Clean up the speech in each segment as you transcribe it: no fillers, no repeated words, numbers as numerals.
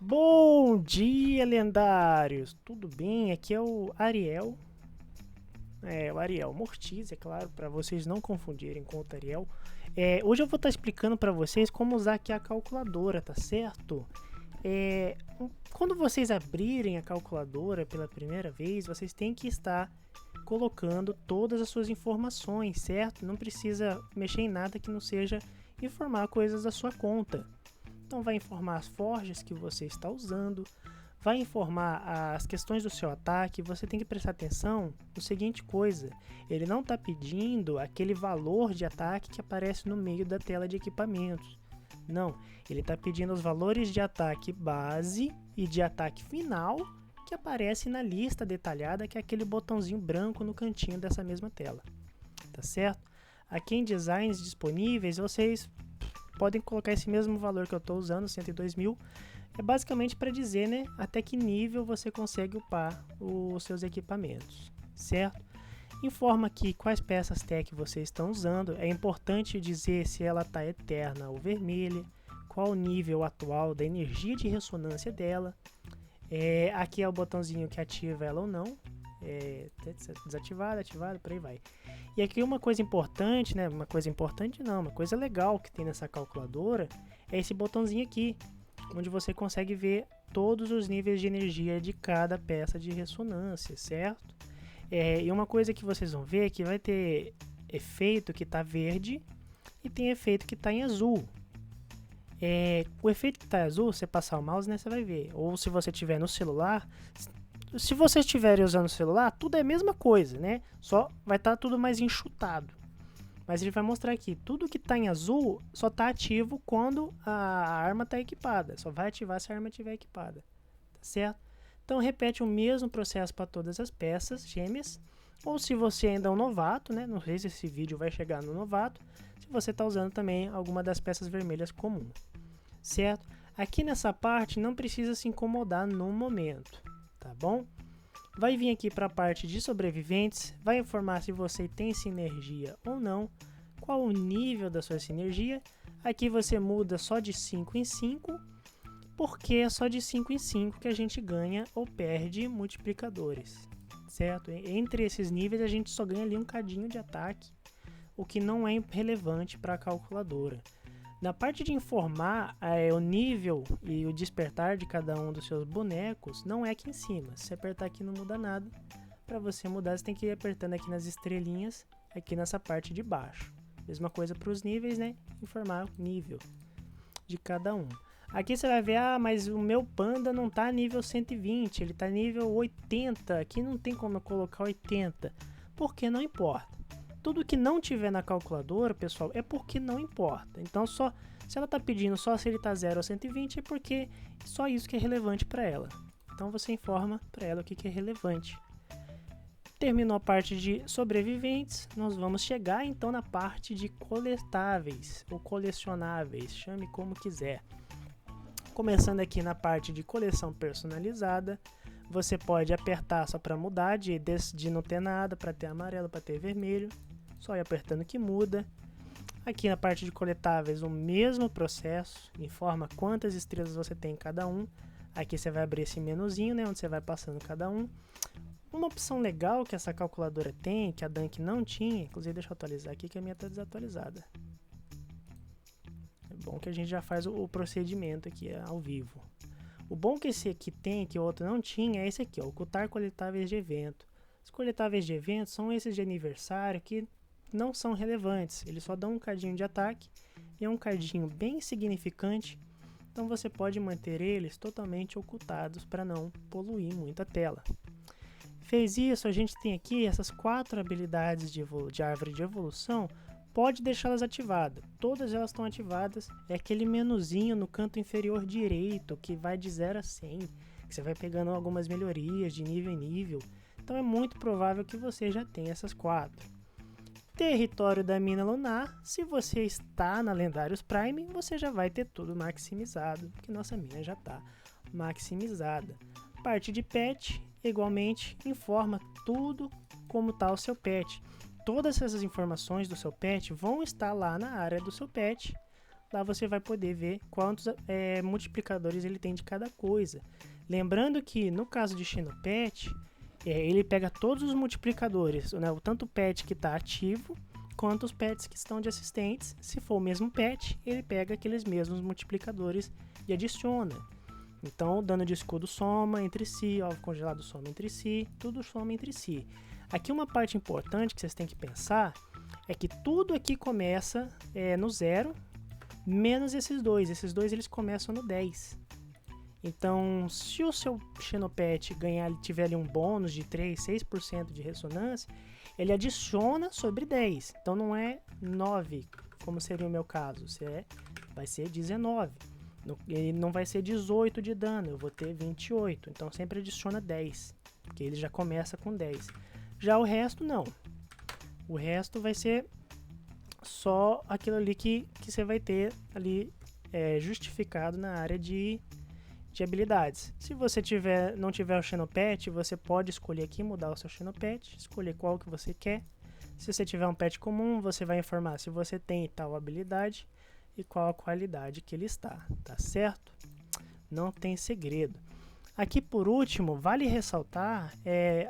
Bom dia, lendários! Tudo bem? Aqui é o Ariel. O Ariel Mortiz, é claro, para vocês não confundirem com o Ariel. Hoje eu vou estar explicando para vocês como usar aqui a calculadora, tá certo? Quando vocês abrirem a calculadora pela primeira vez, vocês têm que estar colocando todas as suas informações, certo? Não precisa mexer em nada que não seja informar coisas da sua conta. Então vai informar as forjas que você está usando, vai informar as questões do seu ataque. Você tem que prestar atenção no seguinte coisa: ele não está pedindo aquele valor de ataque que aparece no meio da tela de equipamentos. Não, ele está pedindo os valores de ataque base e de ataque final que aparece na lista detalhada, que é aquele botãozinho branco no cantinho dessa mesma tela. Tá certo? Aqui em designs disponíveis, vocês podem colocar esse mesmo valor que eu estou usando, 102.000. É basicamente para dizer, né, até que nível você consegue upar os seus equipamentos, certo? Informa aqui quais peças tech vocês estão usando. É importante dizer se ela está eterna ou vermelha, qual o nível atual da energia de ressonância dela. Aqui é o botãozinho que ativa ela ou não. Desativada, ativada, por aí vai. E aqui uma coisa importante, né? Uma coisa legal que tem nessa calculadora é esse botãozinho aqui, onde você consegue ver todos os níveis de energia de cada peça de ressonância, certo? E uma coisa que vocês vão ver é que vai ter efeito que está verde e tem efeito que está em azul. O efeito que está em azul, você passar o mouse, né, você vai ver. Ou se você tiver no celular, se vocês estiverem usando o celular, tudo é a mesma coisa, né? Só vai estar tudo mais enxutado. Mas ele vai mostrar aqui, tudo que está em azul só está ativo quando a arma está equipada. Só vai ativar se a arma estiver equipada, tá certo? Então repete o mesmo processo para todas as peças gêmeas. Ou se você ainda é um novato, né? Não sei se esse vídeo vai chegar no novato. Se você está usando também alguma das peças vermelhas comum, certo? Aqui nessa parte não precisa se incomodar no momento, tá bom? Vai vir aqui para a parte de sobreviventes, vai informar se você tem sinergia ou não, qual o nível da sua sinergia. Aqui você muda só de 5 em 5, porque é só de 5 em 5 que a gente ganha ou perde multiplicadores, certo? Entre esses níveis a gente só ganha ali um cadinho de ataque, o que não é relevante para a calculadora. Na parte de informar o nível e o despertar de cada um dos seus bonecos, não é aqui em cima. Se você apertar aqui não muda nada. Para você mudar, você tem que ir apertando aqui nas estrelinhas, aqui nessa parte de baixo. Mesma coisa para os níveis, né? Informar o nível de cada um. Aqui você vai ver, mas o meu panda não tá nível 120, ele tá nível 80. Aqui não tem como eu colocar 80, porque não importa. Tudo que não tiver na calculadora, pessoal, é porque não importa. Então, se ela está pedindo só se ele está 0 ou 120, é porque só isso que é relevante para ela. Então, você informa para ela o que é relevante. Terminou a parte de sobreviventes, nós vamos chegar então na parte de coletáveis ou colecionáveis, chame como quiser. Começando aqui na parte de coleção personalizada, você pode apertar só para mudar de não ter nada, para ter amarelo, para ter vermelho. Só ir apertando que muda. Aqui na parte de coletáveis, o mesmo processo. Informa quantas estrelas você tem em cada um. Aqui você vai abrir esse menuzinho, né, onde você vai passando cada um. Uma opção legal que essa calculadora tem, que a Dunk não tinha, inclusive deixa eu atualizar aqui que a minha está desatualizada. É bom que a gente já faz o procedimento aqui ao vivo. O bom que esse aqui tem, que o outro não tinha, é esse aqui, ó, ocultar coletáveis de evento. Os coletáveis de evento são esses de aniversário que não são relevantes, eles só dão um cadinho de ataque e é um cadinho bem significante, então você pode manter eles totalmente ocultados para não poluir muito a tela. Fez isso, a gente tem aqui essas 4 habilidades de árvore de evolução, pode deixá-las ativadas, todas elas estão ativadas, é aquele menuzinho no canto inferior direito que vai de 0 a 100, que você vai pegando algumas melhorias de nível em nível, então é muito provável que você já tenha essas 4. Território da mina lunar, se você está na Lendários Prime, você já vai ter tudo maximizado, porque nossa mina já está maximizada. Parte de pet, igualmente, informa tudo como está o seu pet. Todas essas informações do seu pet vão estar lá na área do seu pet. Lá você vai poder ver quantos multiplicadores ele tem de cada coisa. Lembrando que no caso de Xenopet, ele pega todos os multiplicadores, né, tanto o pet que está ativo, quanto os pets que estão de assistentes. Se for o mesmo pet, ele pega aqueles mesmos multiplicadores e adiciona. Então, o dano de escudo soma entre si, alvo congelado soma entre si, tudo soma entre si. Aqui uma parte importante que vocês têm que pensar é que tudo aqui começa no 0, menos esses dois. Esses dois eles começam no 10. Então, se o seu Xenopet tiver ali um bônus de 3, 6% de ressonância, ele adiciona sobre 10. Então não é 9, como seria o meu caso. Vai ser 19. Ele não vai ser 18 de dano, eu vou ter 28. Então sempre adiciona 10, porque ele já começa com 10. Já o resto não. O resto vai ser só aquilo ali que você vai ter ali justificado na área de habilidades. Se você não tiver o Xenopet, você pode escolher aqui, mudar o seu Xenopet, escolher qual que você quer. Se você tiver um pet comum, você vai informar se você tem tal habilidade e qual a qualidade que ele está, tá certo? Não tem segredo. Aqui por último, vale ressaltar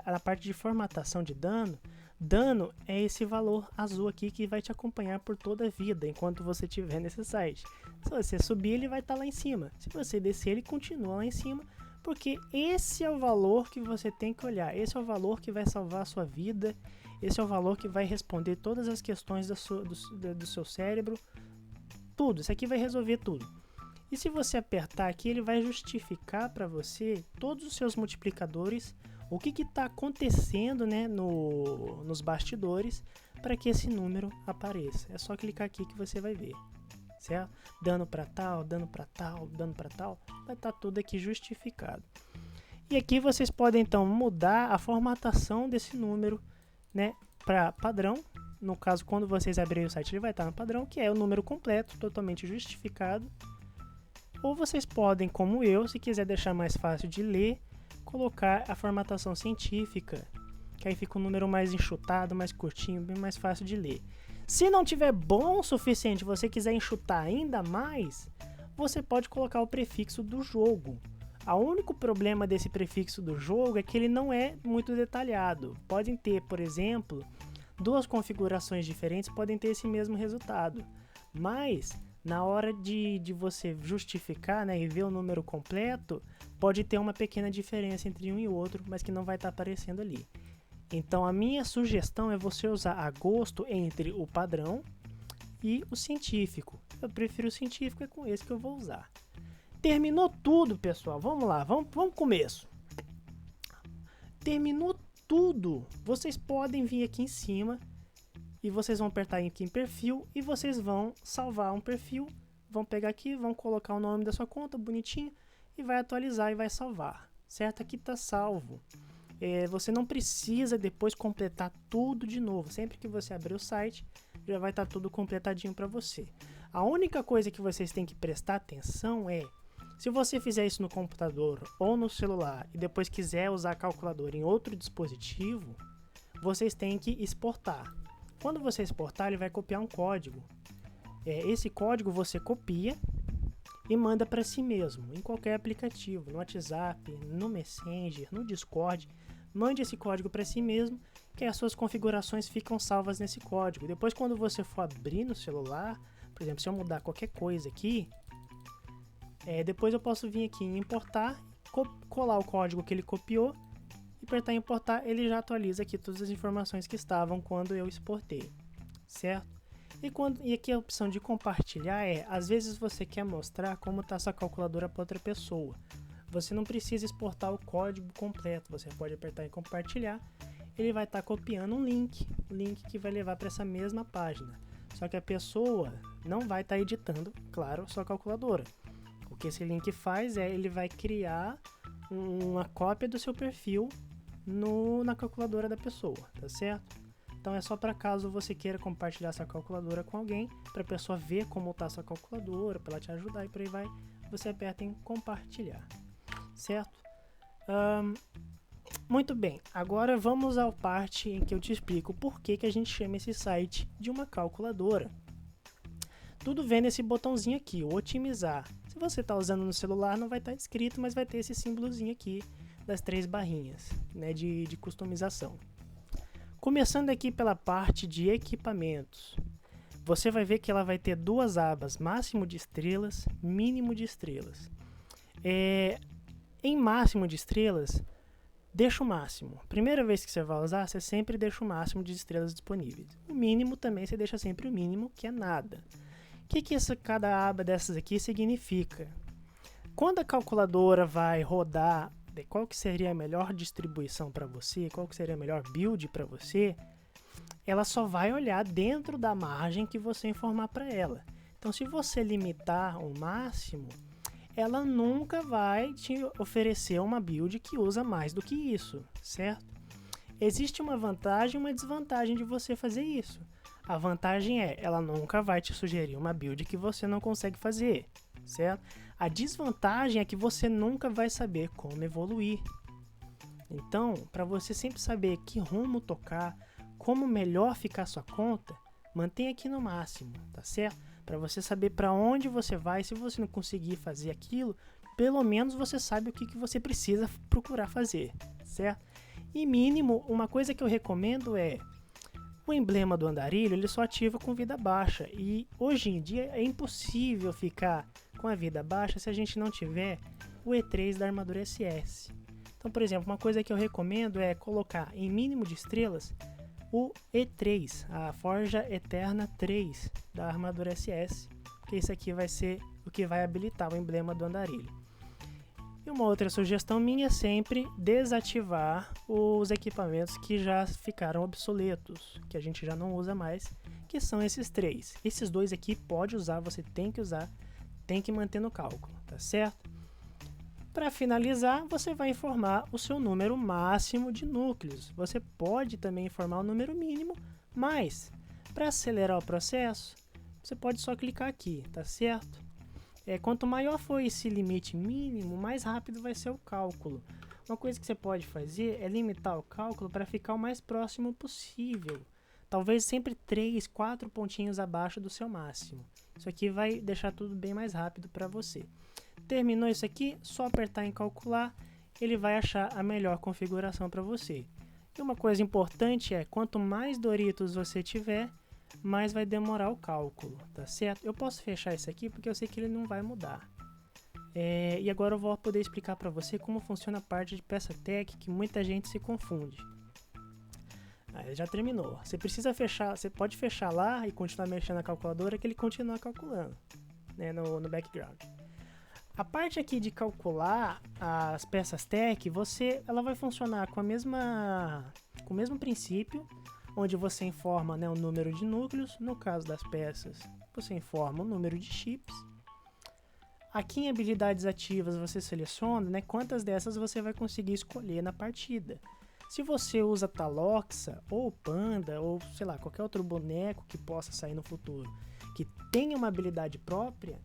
a parte de formatação de dano. Dano é esse valor azul aqui que vai te acompanhar por toda a vida enquanto você estiver nesse site. Se você subir, ele vai estar lá em cima. Se você descer, ele continua lá em cima, porque esse é o valor que você tem que olhar. Esse é o valor que vai salvar a sua vida. Esse é o valor que vai responder todas as questões do seu cérebro. Tudo, isso aqui vai resolver tudo. E se você apertar aqui, ele vai justificar para você todos os seus multiplicadores, o que está acontecendo, né, nos bastidores para que esse número apareça. É só clicar aqui que você vai ver, certo? Dano para tal, dano para tal, dano para tal, vai estar tudo aqui justificado. E aqui vocês podem então mudar a formatação desse número, né, para padrão. No caso, quando vocês abrirem o site, ele vai estar no padrão, que é o número completo, totalmente justificado. Ou vocês podem, como eu, se quiser deixar mais fácil de ler, colocar a formatação científica, que aí fica um número mais enxutado, mais curtinho, bem mais fácil de ler. Se não tiver bom o suficiente, você quiser enxutar ainda mais, você pode colocar o prefixo do jogo. O único problema desse prefixo do jogo é que ele não é muito detalhado. Podem ter, por exemplo, duas configurações diferentes, podem ter esse mesmo resultado. Mas, na hora de você justificar, né, e ver o número completo, pode ter uma pequena diferença entre um e outro, mas que não vai estar aparecendo ali. Então a minha sugestão é você usar a gosto entre o padrão e o científico. Eu prefiro o científico, é com esse que eu vou usar. Terminou tudo, pessoal. Vamos lá, vamos começo. Terminou tudo. Vocês podem vir aqui em cima e vocês vão apertar aqui em perfil e vocês vão salvar um perfil. Vão pegar aqui, vão colocar o nome da sua conta bonitinho e vai atualizar e vai salvar. Certo? Aqui está salvo. Você não precisa depois completar tudo de novo. Sempre que você abrir o site, já vai estar tudo completadinho para você. A única coisa que vocês têm que prestar atenção é, se você fizer isso no computador ou no celular e depois quiser usar a calculadora em outro dispositivo, vocês têm que exportar. Quando você exportar, ele vai copiar um código. Esse código você copia e manda para si mesmo, em qualquer aplicativo, no WhatsApp, no Messenger, no Discord. Mande esse código para si mesmo, que as suas configurações ficam salvas nesse código. Depois, quando você for abrir no celular, por exemplo, se eu mudar qualquer coisa aqui, depois eu posso vir aqui em importar, colar o código que ele copiou e apertar em importar, ele já atualiza aqui todas as informações que estavam quando eu exportei, certo? E aqui a opção de compartilhar às vezes você quer mostrar como está sua calculadora para outra pessoa. Você não precisa exportar o código completo, você pode apertar em compartilhar, ele vai estar copiando um link que vai levar para essa mesma página. Só que a pessoa não vai estar editando, claro, sua calculadora. O que esse link faz ele vai criar uma cópia do seu perfil na calculadora da pessoa, tá certo? Então é só para caso você queira compartilhar essa calculadora com alguém, para a pessoa ver como está sua calculadora, para ela te ajudar e por aí vai, você aperta em compartilhar, certo? Muito bem, agora vamos à parte em que eu te explico por que a gente chama esse site de uma calculadora. tudo vendo esse botãozinho aqui, otimizar. Se você está usando no celular, não vai estar escrito, mas vai ter esse símbolozinho aqui das 3 barrinhas, né, de customização. Começando aqui pela parte de equipamentos, você vai ver que ela vai ter 2 abas, máximo de estrelas, mínimo de estrelas. Em máximo de estrelas, deixa o máximo. Primeira vez que você vai usar, você sempre deixa o máximo de estrelas disponíveis. O mínimo também, você deixa sempre o mínimo, que é nada. O que cada aba dessas aqui significa? Quando a calculadora vai rodar qual que seria a melhor distribuição para você, qual que seria a melhor build para você, ela só vai olhar dentro da margem que você informar para ela. Então, se você limitar o máximo, ela nunca vai te oferecer uma build que usa mais do que isso, certo? Existe uma vantagem e uma desvantagem de você fazer isso. A vantagem é, ela nunca vai te sugerir uma build que você não consegue fazer, certo? A desvantagem é que você nunca vai saber como evoluir. Então, para você sempre saber que rumo tocar, como melhor ficar a sua conta, mantenha aqui no máximo, tá certo? Para você saber para onde você vai, se você não conseguir fazer aquilo, pelo menos você sabe o que você precisa procurar fazer, certo? E mínimo, uma coisa que eu recomendo é o emblema do andarilho, ele só ativa com vida baixa, e hoje em dia é impossível ficar com a vida baixa se a gente não tiver o E3 da armadura SS. Então, por exemplo, uma coisa que eu recomendo é colocar em mínimo de estrelas o E3, a Forja Eterna 3 da armadura SS, porque isso aqui vai ser o que vai habilitar o emblema do andarilho. E uma outra sugestão minha é sempre desativar os equipamentos que já ficaram obsoletos, que a gente já não usa mais, que são esses 3. Esses 2 aqui pode usar, você tem que usar, tem que manter no cálculo, tá certo? Para finalizar, você vai informar o seu número máximo de núcleos. Você pode também informar o número mínimo, mas para acelerar o processo, você pode só clicar aqui, tá certo? Quanto maior for esse limite mínimo, mais rápido vai ser o cálculo. Uma coisa que você pode fazer é limitar o cálculo para ficar o mais próximo possível. Talvez sempre 3, 4 pontinhos abaixo do seu máximo. Isso aqui vai deixar tudo bem mais rápido para você. Terminou isso aqui, só apertar em calcular, ele vai achar a melhor configuração para você. E uma coisa importante é, quanto mais Doritos você tiver, mais vai demorar o cálculo, tá certo? Eu posso fechar isso aqui porque eu sei que ele não vai mudar. E agora eu vou poder explicar para você como funciona a parte de peça tech, que muita gente se confunde. Aí já terminou. Você precisa fechar, você pode fechar lá e continuar mexendo na calculadora que ele continua calculando, né, no background. A parte aqui de calcular as peças tech, ela vai funcionar com o mesmo princípio, onde você informa, né, o número de núcleos. No caso das peças, você informa o número de chips. Aqui em habilidades ativas você seleciona, né, quantas dessas você vai conseguir escolher na partida. Se você usa Taloxa ou Panda ou sei lá, qualquer outro boneco que possa sair no futuro que tenha uma habilidade própria,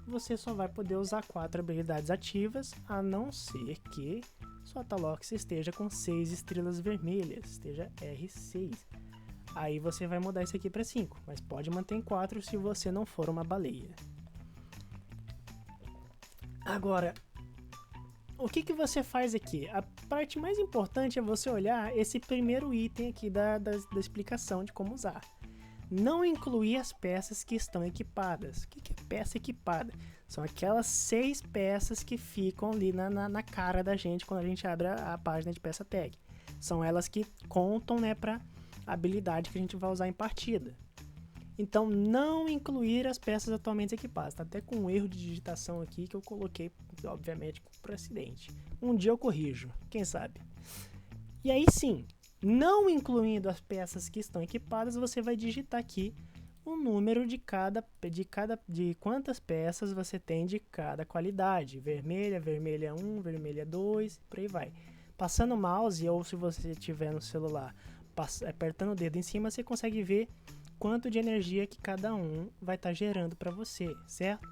você só vai poder usar 4 habilidades ativas, a não ser que sua Taloxa esteja com 6 estrelas vermelhas, esteja R6. Aí você vai mudar isso aqui para 5, mas pode manter em 4 se você não for uma baleia. Agora, o que você faz aqui? A parte mais importante é você olhar esse primeiro item aqui da explicação de como usar. Não incluir as peças que estão equipadas. O que é peça equipada? São aquelas 6 peças que ficam ali na cara da gente quando a gente abre a página de peça tag. São elas que contam, né, para a habilidade que a gente vai usar em partida. Então, não incluir as peças atualmente equipadas. Tá até com um erro de digitação aqui que eu coloquei, obviamente, por acidente. Um dia eu corrijo, quem sabe. E aí sim, não incluindo as peças que estão equipadas, você vai digitar aqui o número de quantas peças você tem de cada qualidade. Vermelha, vermelha 1, vermelha 2, por aí vai. Passando o mouse, ou se você tiver no celular, apertando o dedo em cima, você consegue ver quanto de energia que cada um vai estar gerando para você, certo?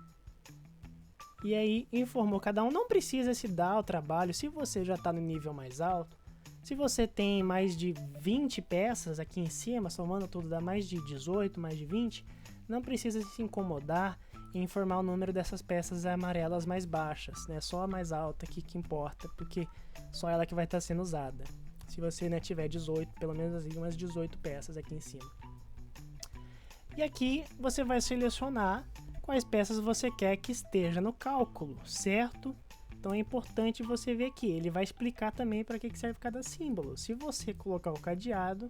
E aí, informou cada um, não precisa se dar o trabalho, se você já está no nível mais alto, se você tem mais de 20 peças aqui em cima, somando tudo dá mais de 18, mais de 20, não precisa se incomodar em informar o número dessas peças amarelas mais baixas, né? Só a mais alta aqui que importa, porque só ela que vai estar sendo usada. Se você, né, tiver 18, pelo menos assim, umas 18 peças aqui em cima. E aqui você vai selecionar quais peças você quer que esteja no cálculo, certo? Então é importante você ver aqui, ele vai explicar também para que serve cada símbolo. Se você colocar o cadeado,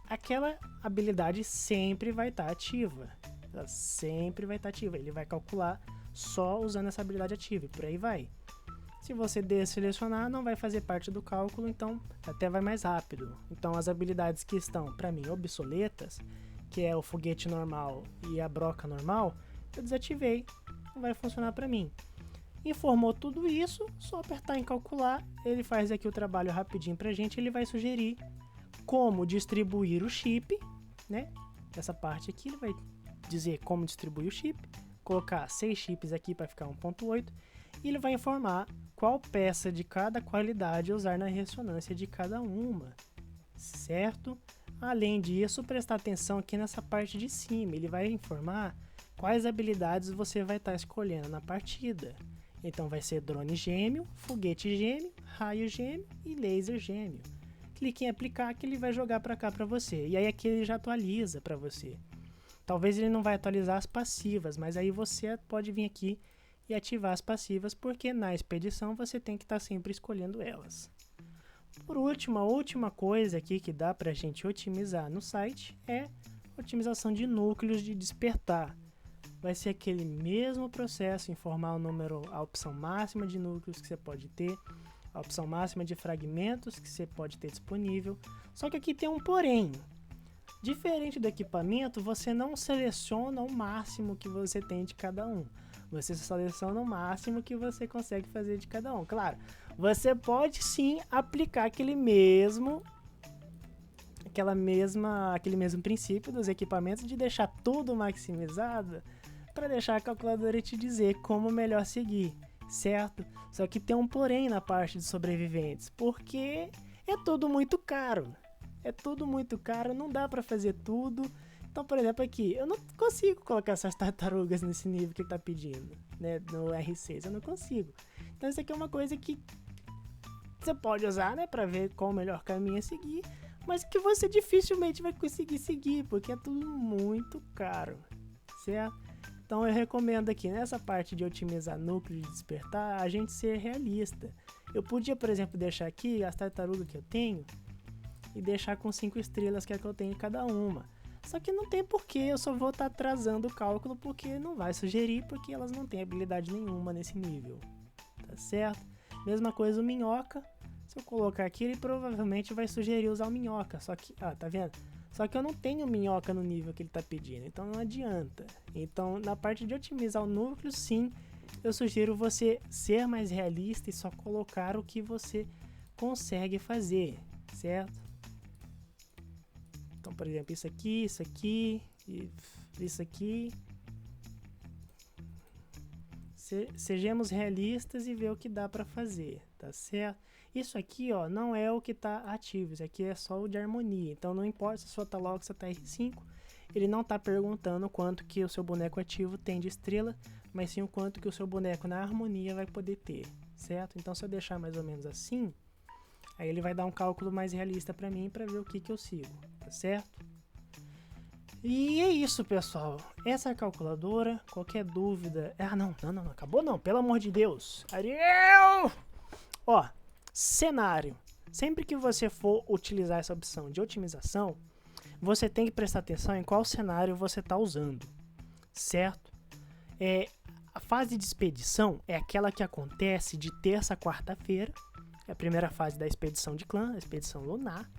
aquela habilidade sempre vai estar ativa. Ela sempre vai estar ativa. Ele vai calcular só usando essa habilidade ativa e por aí vai. Se você desselecionar, não vai fazer parte do cálculo, então até vai mais rápido. Então as habilidades que estão, para mim, obsoletas, que é o foguete normal e a broca normal, eu desativei, não vai funcionar para mim. Informou tudo isso, só apertar em calcular, ele faz aqui o trabalho rapidinho pra gente, ele vai sugerir como distribuir o chip, né? Essa parte aqui ele vai dizer como distribuir o chip, colocar 6 chips aqui para ficar 1.8, e ele vai informar qual peça de cada qualidade usar na ressonância de cada uma, certo? Além disso, prestar atenção aqui nessa parte de cima, ele vai informar quais habilidades você vai estar escolhendo na partida. Então vai ser drone gêmeo, foguete gêmeo, raio gêmeo e laser gêmeo. Clique em aplicar que ele vai jogar para cá para você. E aí aqui ele já atualiza para você. Talvez ele não vai atualizar as passivas, mas aí você pode vir aqui e ativar as passivas, porque na expedição você tem que estar sempre escolhendo elas. Por último, a última coisa aqui que dá para a gente otimizar no site é otimização de núcleos de despertar. Vai ser aquele mesmo processo, informar o número, a opção máxima de núcleos que você pode ter, a opção máxima de fragmentos que você pode ter disponível. Só que aqui tem um porém. Diferente do equipamento, você não seleciona o máximo que você tem de cada um. Você seleciona o máximo que você consegue fazer de cada um. Claro, você pode sim aplicar aquele mesmo princípio dos equipamentos de deixar tudo maximizado para deixar a calculadora te dizer como melhor seguir, certo? Só que tem um porém na parte de sobreviventes, porque é tudo muito caro. É tudo muito caro, não dá para fazer tudo. Então, por exemplo, aqui, eu não consigo colocar essas tartarugas nesse nível que ele tá pedindo, né, no R6, eu não consigo. Então, isso aqui é uma coisa que você pode usar, né, para ver qual o melhor caminho a seguir, mas que você dificilmente vai conseguir seguir, porque é tudo muito caro, certo? Então eu recomendo aqui nessa parte de otimizar núcleo de despertar, a gente ser realista. Eu podia, por exemplo, deixar aqui as tartarugas que eu tenho e deixar com 5 estrelas que é que eu tenho em cada uma. Só que não tem porquê, eu só vou estar atrasando o cálculo porque não vai sugerir, porque elas não têm habilidade nenhuma nesse nível, tá certo? Mesma coisa o minhoca, se eu colocar aqui ele provavelmente vai sugerir usar o minhoca, só que, tá vendo? Só que eu não tenho minhoca no nível que ele está pedindo, então não adianta. Então, na parte de otimizar o núcleo, sim, eu sugiro você ser mais realista e só colocar o que você consegue fazer, certo? Então, por exemplo, isso aqui, e isso aqui. Sejamos realistas e ver o que dá para fazer, tá certo? Isso aqui, ó, não é o que está ativo, isso aqui é só o de harmonia. Então não importa se a sua Taloxa tá R5, ele não está perguntando quanto que o seu boneco ativo tem de estrela, mas sim o quanto que o seu boneco na harmonia vai poder ter, certo? Então se eu deixar mais ou menos assim, aí ele vai dar um cálculo mais realista para mim para ver o que eu sigo, tá certo? E é isso, pessoal. Essa é a calculadora. Qualquer dúvida... não, acabou não, pelo amor de Deus. Ariel! Ó, cenário. Sempre que você for utilizar essa opção de otimização, você tem que prestar atenção em qual cenário você está usando, certo? A fase de expedição é aquela que acontece de terça a quarta-feira. É a primeira fase da expedição de clã, a expedição lunar.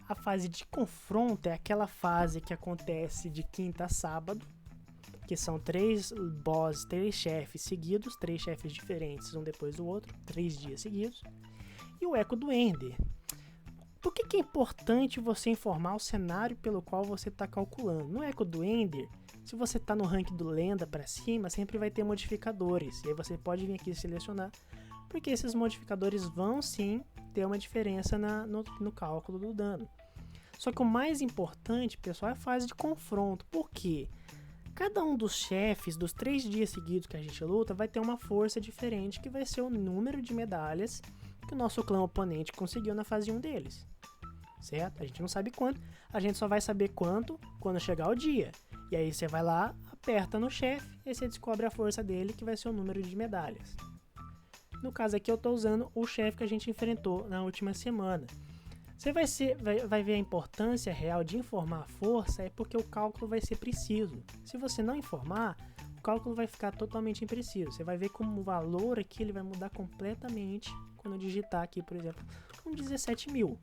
A fase de confronto é aquela fase que acontece de quinta a sábado, que são 3 bosses, 3 chefes seguidos, 3 chefes diferentes, um depois do outro, 3 dias seguidos. E o Eco do Ender. Por que é importante você informar o cenário pelo qual você está calculando? No Eco do Ender, se você está no rank do Lenda para cima, sempre vai ter modificadores. E aí você pode vir aqui e selecionar, porque esses modificadores vão sim ter uma diferença no cálculo do dano. Só que o mais importante, pessoal, é a fase de confronto. Por quê? Cada um dos chefes dos 3 dias seguidos que a gente luta vai ter uma força diferente, que vai ser o número de medalhas que o nosso clã oponente conseguiu na fase 1 deles. Certo? A gente não sabe quanto, a gente só vai saber quanto quando chegar o dia. E aí você vai lá, aperta no chefe e você descobre a força dele, que vai ser o número de medalhas. No caso aqui eu estou usando o chefe que a gente enfrentou na última semana. Você vai ver a importância real de informar a força, é porque o cálculo vai ser preciso. Se você não informar, o cálculo vai ficar totalmente impreciso. Você vai ver como o valor aqui ele vai mudar completamente quando eu digitar aqui, por exemplo, um 17.000.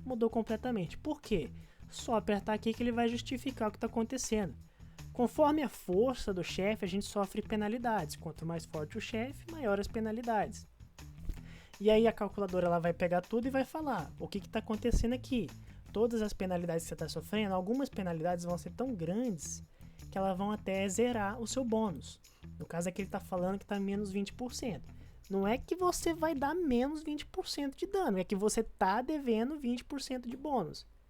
Mudou completamente. Por quê? Só apertar aqui que ele vai justificar o que está acontecendo. Conforme a força do chefe, a gente sofre penalidades. Quanto mais forte o chefe, maior as penalidades. E aí a calculadora ela vai pegar tudo e vai falar o que está acontecendo aqui. Todas as penalidades que você está sofrendo, algumas penalidades vão ser tão grandes que elas vão até zerar o seu bônus. No caso aqui ele está falando que está menos 20%. Não é que você vai dar menos 20% de dano, é que você está devendo 20% de bônus.